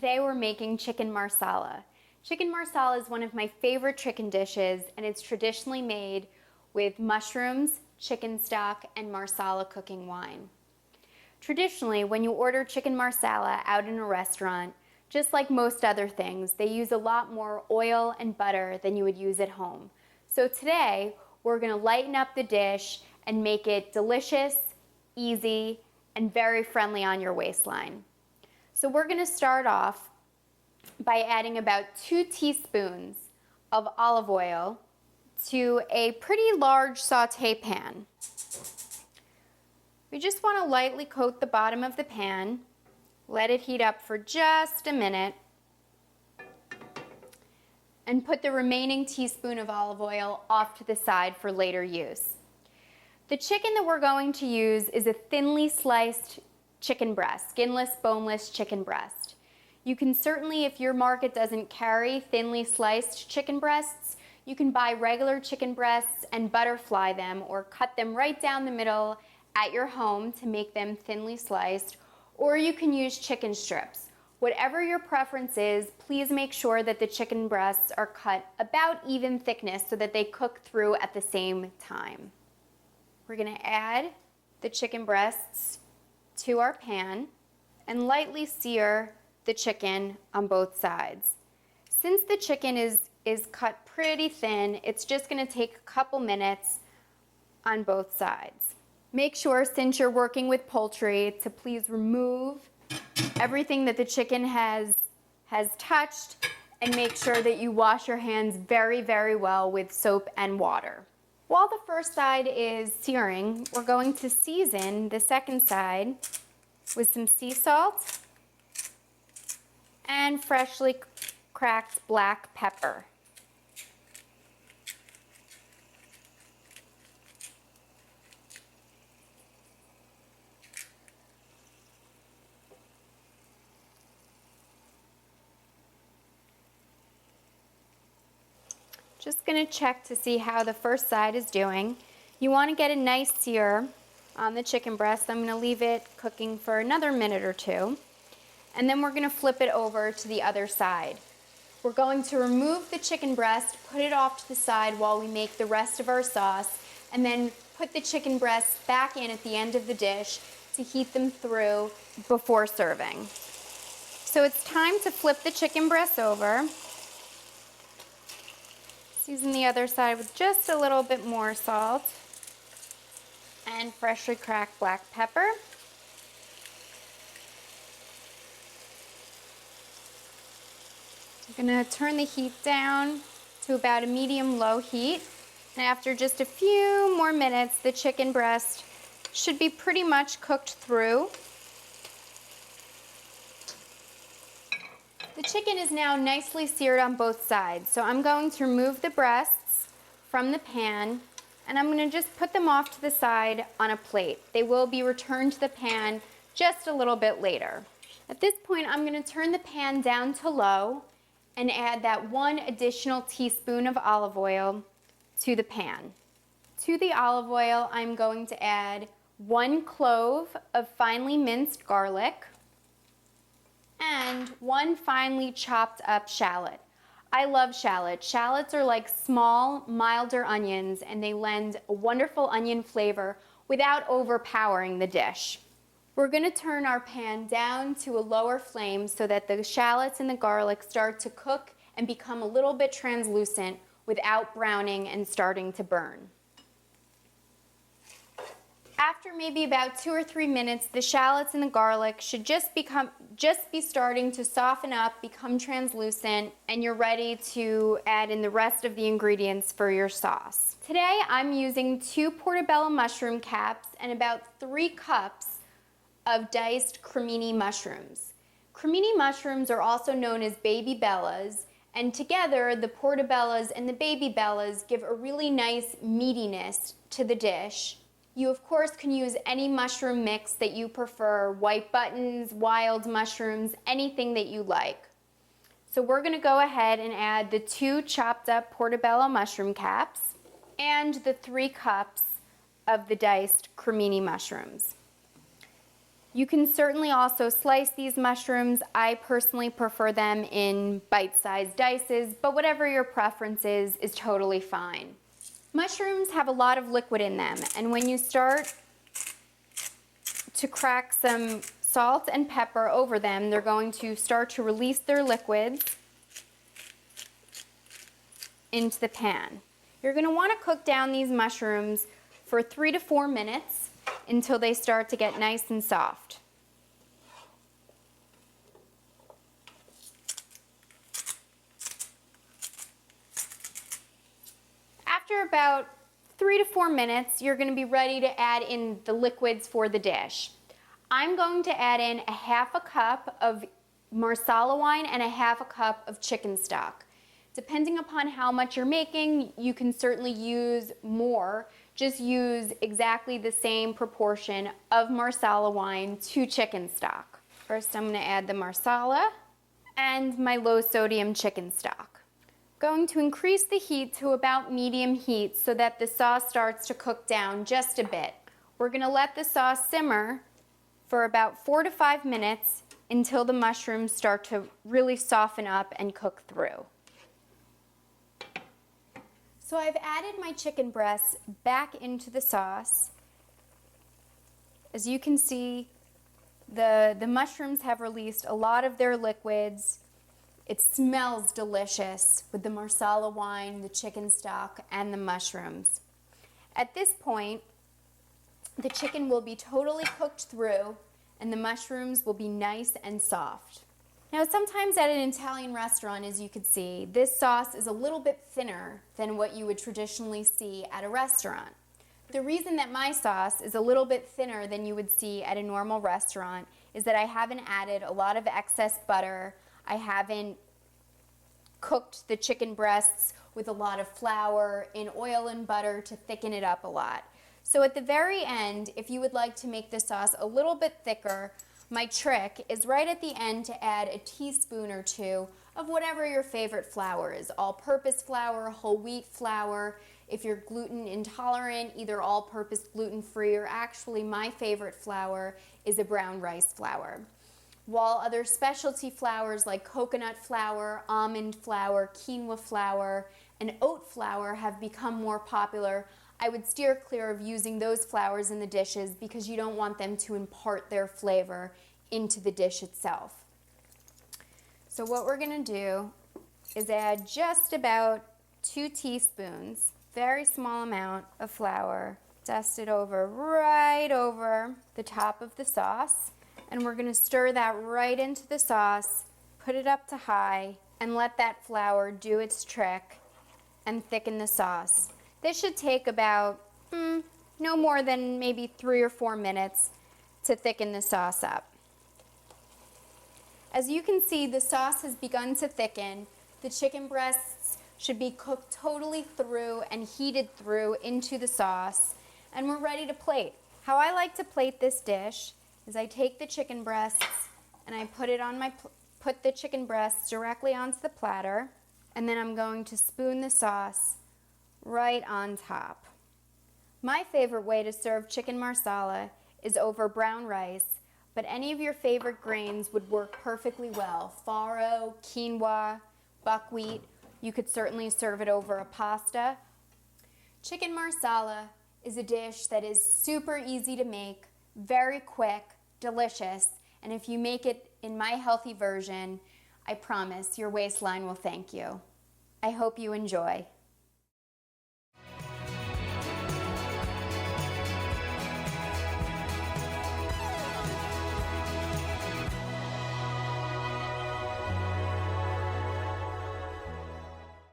today we're making chicken marsala. Chicken marsala is one of my favorite chicken dishes, and it's traditionally made with mushrooms, chicken stock, and marsala cooking wine. Traditionally, when you order chicken marsala out in a restaurant, just like most other things, they use a lot more oil and butter than you would use at home. So today, we're going to lighten up the dish and make it delicious, easy, and very friendly on your waistline. So we're going to start off by adding about 2 teaspoons of olive oil to a pretty large saute pan. We just want to lightly coat the bottom of the pan, let it heat up for just a minute, and put the remaining teaspoon of olive oil off to the side for later use. The chicken that we're going to use is a thinly sliced chicken breast, skinless, boneless chicken breast. You can certainly, if your market doesn't carry thinly sliced chicken breasts, you can buy regular chicken breasts and butterfly them or cut them right down the middle at your home to make them thinly sliced, or you can use chicken strips. Whatever your preference is, please make sure that the chicken breasts are cut about even thickness so that they cook through at the same time. We're going to add the chicken breasts to our pan and lightly sear the chicken on both sides. Since the chicken is cut pretty thin, it's just going to take a couple minutes on both sides. Make sure, since you're working with poultry, to please remove everything that the chicken has touched, and make sure that you wash your hands very, very well with soap and water. While the first side is searing, we're going to season the second side with some sea salt and freshly cracked black pepper. Just going to check to see how the first side is doing. You want to get a nice sear on the chicken breast. I'm going to leave it cooking for another minute or two. And then we're going to flip it over to the other side. We're going to remove the chicken breast, put it off to the side while we make the rest of our sauce, and then put the chicken breasts back in at the end of the dish to heat them through before serving. So it's time to flip the chicken breast over. Season the other side with just a little bit more salt and freshly cracked black pepper. I'm going to turn the heat down to about a medium-low heat. And after just a few more minutes, the chicken breast should be pretty much cooked through. The chicken is now nicely seared on both sides, so I'm going to remove the breasts from the pan, and I'm going to just put them off to the side on a plate. They will be returned to the pan just a little bit later. At this point, I'm going to turn the pan down to low and add that 1 additional teaspoon of olive oil to the pan. To the olive oil, I'm going to add 1 clove of finely minced garlic and 1 finely chopped up shallot. I love shallot. Shallots are like small, milder onions, and they lend a wonderful onion flavor without overpowering the dish. We're going to turn our pan down to a lower flame so that the shallots and the garlic start to cook and become a little bit translucent without browning and starting to burn. After maybe about 2 or 3 minutes, the shallots and the garlic should just be starting to soften up, become translucent, and you're ready to add in the rest of the ingredients for your sauce. Today I'm using 2 portobello mushroom caps and about 3 cups of diced cremini mushrooms. Cremini mushrooms are also known as baby bellas, and together the portobellas and the baby bellas give a really nice meatiness to the dish. You, of course, can use any mushroom mix that you prefer, white buttons, wild mushrooms, anything that you like. So we're going to go ahead and add the 2 chopped up portobello mushroom caps and the 3 cups of the diced cremini mushrooms. You can certainly also slice these mushrooms. I personally prefer them in bite-sized dices, but whatever your preference is totally fine. Mushrooms have a lot of liquid in them, and when you start to crack some salt and pepper over them, they're going to start to release their liquids into the pan. You're going to want to cook down these mushrooms for 3 to 4 minutes until they start to get nice and soft. After about 3 to 4 minutes, you're going to be ready to add in the liquids for the dish. I'm going to add in a half a cup of Marsala wine and a half a cup of chicken stock. Depending upon how much you're making, you can certainly use more. Just use exactly the same proportion of Marsala wine to chicken stock. First, I'm going to add the Marsala and my low sodium chicken stock. Going to increase the heat to about medium heat so that the sauce starts to cook down just a bit. We're going to let the sauce simmer for about 4 to 5 minutes until the mushrooms start to really soften up and cook through. So I've added my chicken breasts back into the sauce. As you can see, the mushrooms have released a lot of their liquids. It smells delicious with the Marsala wine, the chicken stock, and the mushrooms. At this point, the chicken will be totally cooked through and the mushrooms will be nice and soft. Now, sometimes at an Italian restaurant, as you can see, this sauce is a little bit thinner than what you would traditionally see at a restaurant. The reason that my sauce is a little bit thinner than you would see at a normal restaurant is that I haven't added a lot of excess butter. I haven't cooked the chicken breasts with a lot of flour in oil and butter to thicken it up a lot. So at the very end, if you would like to make the sauce a little bit thicker, my trick is right at the end to add a teaspoon or 2 of whatever your favorite flour is. All-purpose flour, whole wheat flour. If you're gluten intolerant, either all-purpose gluten-free, or actually my favorite flour is a brown rice flour. While other specialty flours like coconut flour, almond flour, quinoa flour, and oat flour have become more popular, I would steer clear of using those flours in the dishes because you don't want them to impart their flavor into the dish itself. So what we're going to do is add just about 2 teaspoons, very small amount of flour, dust it right over the top of the sauce, and we're going to stir that right into the sauce, put it up to high, and let that flour do its trick and thicken the sauce. This should take about no more than maybe 3 or 4 minutes to thicken the sauce up. As you can see, the sauce has begun to thicken. The chicken breasts should be cooked totally through and heated through into the sauce, and we're ready to plate. How I like to plate this dish is I take the chicken breasts and I put the chicken breasts directly onto the platter, and then I'm going to spoon the sauce right on top. My favorite way to serve chicken marsala is over brown rice, but any of your favorite grains would work perfectly well. Farro, quinoa, buckwheat. You could certainly serve it over a pasta. Chicken marsala is a dish that is super easy to make, very quick, delicious, and if you make it in my healthy version, I promise your waistline will thank you. I hope you enjoy.